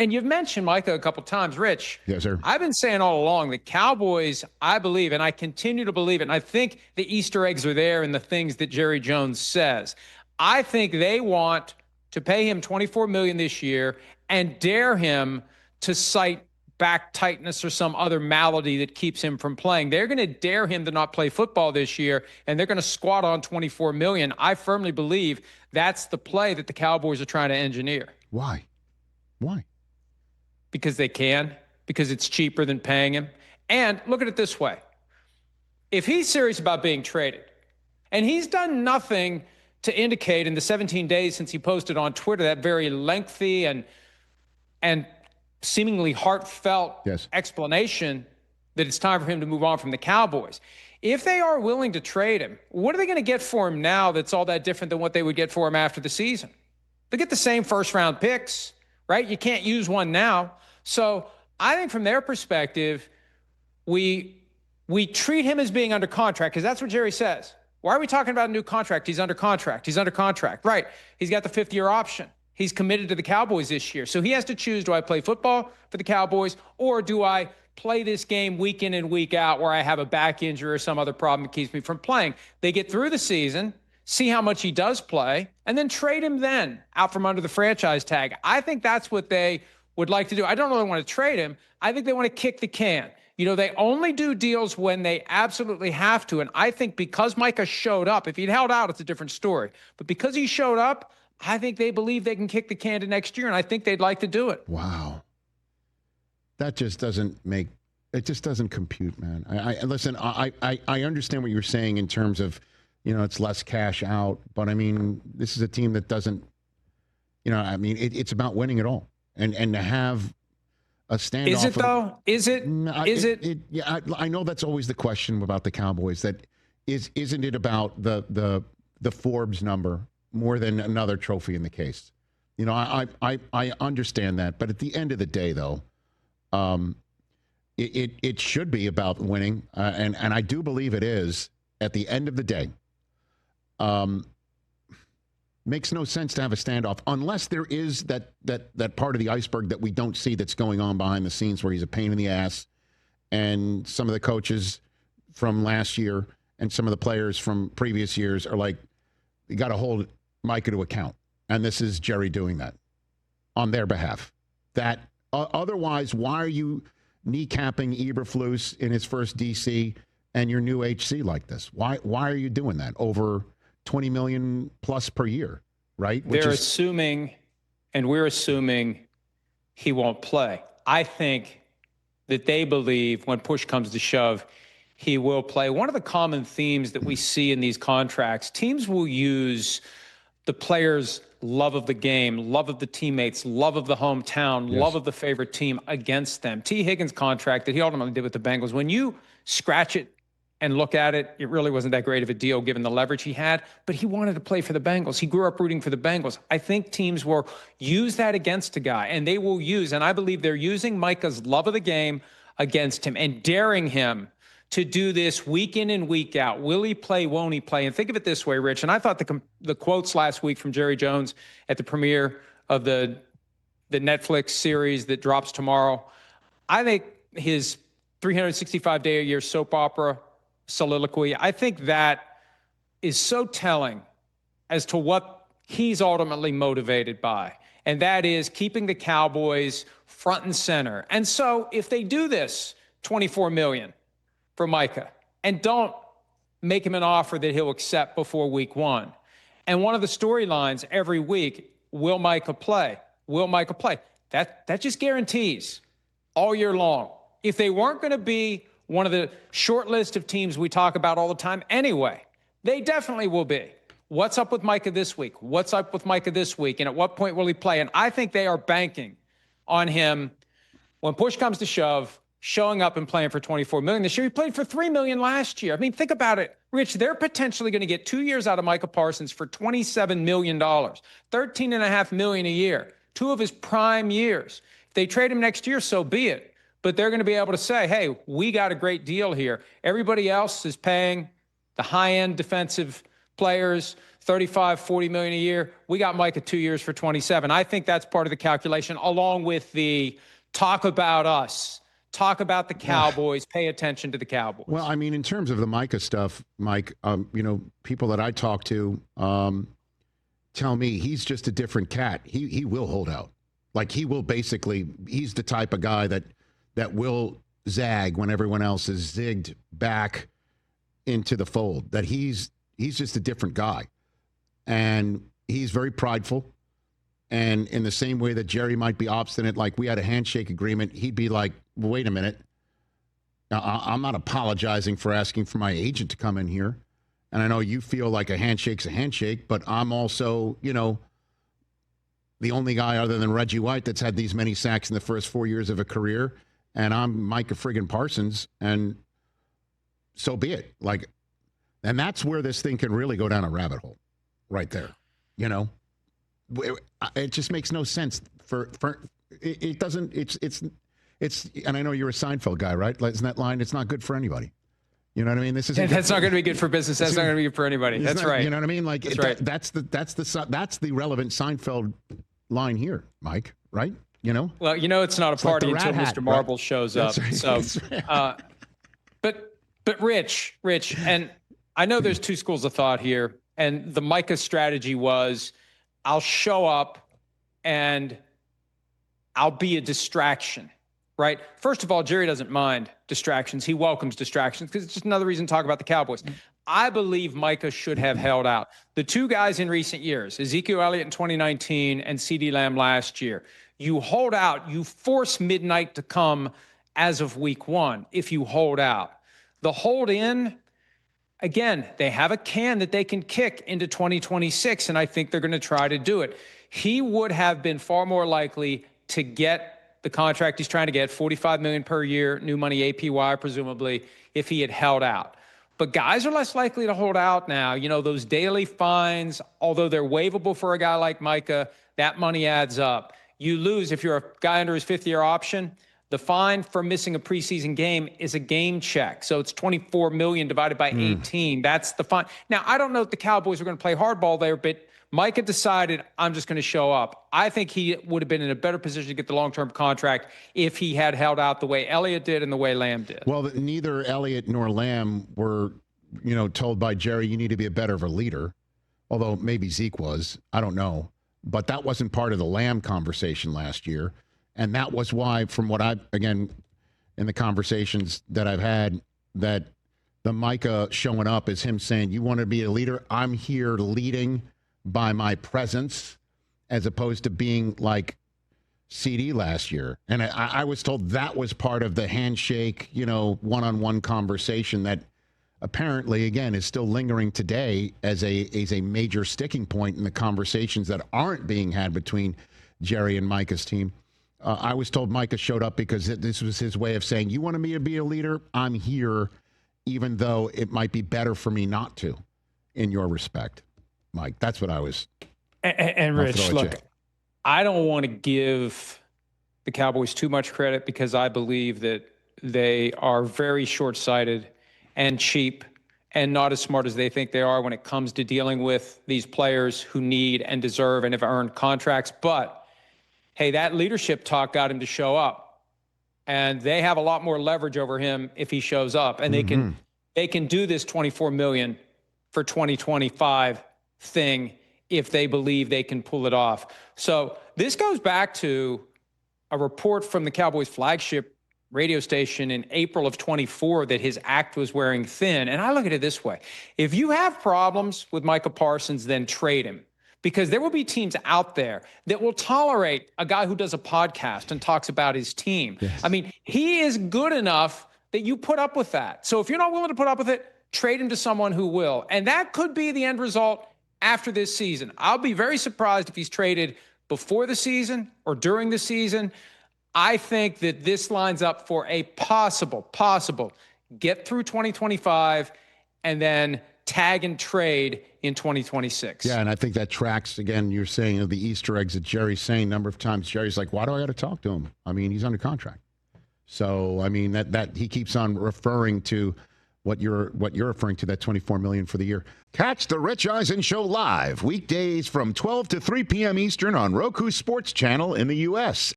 And you've mentioned Micah a couple times, Rich. Yes, sir. I've been saying all along, the Cowboys, I believe, and I continue to believe it, and I think the Easter eggs are there in the things that Jerry Jones says. I think they want to pay him $24 million this year and dare him to cite back tightness or some other malady that keeps him from playing. They're going to dare him to not play football this year, and they're going to squat on $24 million. I firmly believe that's the play that the Cowboys are trying to engineer. Why? Because they can, because it's cheaper than paying him. And look at it this way. If he's serious about being traded, and he's done nothing to indicate in the 17 days since he posted on Twitter that very lengthy and seemingly heartfelt explanation that it's time for him to move on from the Cowboys. If they are willing to trade him, what are they going to get for him now that's all that different than what they would get for him after the season? They get the same first-round picks, right? You can't use one now. So I think from their perspective, we treat him as being under contract because that's what Jerry says. Why are we talking about a new contract? He's under contract. Right. He's got the 5th-year option. He's committed to the Cowboys this year. So he has to choose, do I play football for the Cowboys or do I play this game week in and week out where I have a back injury or some other problem that keeps me from playing? They get through the season, see how much he does play, and then trade him then out from under the franchise tag. I think that's what they would like to do. I don't really want to trade him. I think they want to kick the can. You know, they only do deals when they absolutely have to. And I think because Micah showed up, if he'd held out, it's a different story. But because he showed up, I think they believe they can kick the can to next year, and I think they'd like to do it. Wow. That just doesn't compute, man. Listen, I understand what you're saying in terms of, you know, it's less cash out. But, I mean, this is a team that doesn't, you know, I mean, it's about winning it all. And to have a standoff. Is it, though? Is it? Yeah, I know that's always the question about the Cowboys. That isn't it about the Forbes number more than another trophy in the case? You know, I understand that. But at the end of the day, though, it should be about winning. And I do believe it is at the end of the day. Makes no sense to have a standoff unless there is that part of the iceberg that we don't see that's going on behind the scenes where he's a pain in the ass. And some of the coaches from last year and some of the players from previous years are like, you got to hold Micah to account. And this is Jerry doing that on their behalf. That otherwise, why are you kneecapping Eberflus in his first DC and your new HC like this? Why are you doing that over $20 million plus per year, right? They're assuming, and we're assuming he won't play. I think that they believe when push comes to shove, he will play. One of the common themes that we see in these contracts, teams will use the players' love of the game, love of the teammates, love of the hometown, love of the favorite team against them. T. Higgins' contract that he ultimately did with the Bengals, when you scratch it and look at it, it really wasn't that great of a deal given the leverage he had, but he wanted to play for the Bengals. He grew up rooting for the Bengals. I think teams will use that against a guy, and they will use, and I believe they're using Micah's love of the game against him and daring him to do this week in and week out. Will he play? Won't he play? And think of it this way, Rich, and I thought the quotes last week from Jerry Jones at the premiere of the Netflix series that drops tomorrow, I think his 365-day-a-year soap opera soliloquy, I think that is so telling as to what he's ultimately motivated by, and that is keeping the Cowboys front and center. And so if they do this, $24 million for Micah, and don't make him an offer that he'll accept before week 1, and one of the storylines every week, will Micah play? Will Micah play? That just guarantees all year long. If they weren't going to be one of the short list of teams we talk about all the time anyway, they definitely will be. What's up with Micah this week? What's up with Micah this week? And at what point will he play? And I think they are banking on him, when push comes to shove, showing up and playing for $24 million this year. He played for $3 million last year. I mean, think about it, Rich. They're potentially going to get 2 years out of Micah Parsons for $27 million, $13.5 million a year, 2 of his prime years. If they trade him next year, so be it. But they're going to be able to say, hey, we got a great deal here. Everybody else is paying the high-end defensive players, 35, 40 million a year. We got Micah 2 years for 27. I think that's part of the calculation, along with the talk about us, talk about the Cowboys, pay attention to the Cowboys. Well, I mean, in terms of the Micah stuff, Mike, people that I talk to tell me he's just a different cat. He will hold out. Like, he will basically, he's the type of guy that will zag when everyone else is zigged back into the fold. That he's just a different guy. And he's very prideful. And in the same way that Jerry might be obstinate, like we had a handshake agreement, he'd be like, well, wait a minute. Now, I'm not apologizing for asking for my agent to come in here. And I know you feel like a handshake's a handshake, but I'm also, the only guy other than Reggie White that's had these many sacks in the first 4 years of a career. And I'm Micah friggin' Parsons. And so be it. And that's where this thing can really go down a rabbit hole right there. It just makes no sense it doesn't, it's, and I know you're a Seinfeld guy, right? Isn't that line? It's not good for anybody. You know what I mean? That's not going to be good for business. That's not going to be good for anybody. That's right. You know what I mean? That's right. That's the relevant Seinfeld line here, Mike. Right? Well, it's not a party until Mr. Marble shows up. Right. So, but Rich, and I know there's two schools of thought here, and the Micah strategy was, I'll show up and I'll be a distraction. Right? First of all, Jerry doesn't mind distractions. He welcomes distractions because it's just another reason to talk about the Cowboys. I believe Micah should have held out. The two guys in recent years, Ezekiel Elliott in 2019 and CeeDee Lamb last year, you hold out, you force midnight to come as of week 1 if you hold out. The hold in, again, they have a can that they can kick into 2026, and I think they're going to try to do it. He would have been far more likely to get the contract he's trying to get, $45 million per year, new money APY, presumably, if he had held out. But guys are less likely to hold out now. Those daily fines, although they're waivable for a guy like Micah, that money adds up. You lose if you're a guy under his 5th-year option. The fine for missing a preseason game is a game check. So it's $24 million divided by 18. That's the fine. Now, I don't know if the Cowboys are going to play hardball there, but Micah decided, I'm just going to show up. I think he would have been in a better position to get the long-term contract if he had held out the way Elliott did and the way Lamb did. Well, neither Elliott nor Lamb were, told by Jerry, you need to be a better of a leader. Although maybe Zeke was. I don't know. But that wasn't part of the Lamb conversation last year. And that was why, from what in the conversations that I've had, that the Micah showing up is him saying, you want to be a leader? I'm here leading by my presence, as opposed to being like CD last year. And I was told that was part of the handshake, one-on-one conversation that apparently, again, is still lingering today as a major sticking point in the conversations that aren't being had between Jerry and Micah's team. I was told Micah showed up because this was his way of saying, you want me to be a leader? I'm here, even though it might be better for me not to, in your respect. Mike, that's what I was. And Rich, look, I don't want to give the Cowboys too much credit because I believe that they are very short-sighted and cheap and not as smart as they think they are when it comes to dealing with these players who need and deserve and have earned contracts. But, hey, that leadership talk got him to show up. And they have a lot more leverage over him if he shows up. And they can do this $24 million for 2025 thing if they believe they can pull it off. So this goes back to a report from the Cowboys flagship radio station in April of 24 that his act was wearing thin. And I look at it this way. If you have problems with Micah Parsons, then trade him, because there will be teams out there that will tolerate a guy who does a podcast and talks about his team. Yes. I mean, he is good enough that you put up with that. So if you're not willing to put up with it, trade him to someone who will. And that could be the end result after this season. I'll be very surprised if he's traded before the season or during the season. I think that this lines up for a possible get through 2025 and then tag and trade in 2026. Yeah, and I think that tracks, again, you're saying the Easter eggs that Jerry's saying. A number of times Jerry's like, why do I got to talk to him? I mean, he's under contract. So, I mean, that he keeps on referring to what you're referring to, that $24 million for the year. Catch the Rich Eisen Show live weekdays from 12 to 3 p.m. Eastern on Roku Sports Channel in the U.S.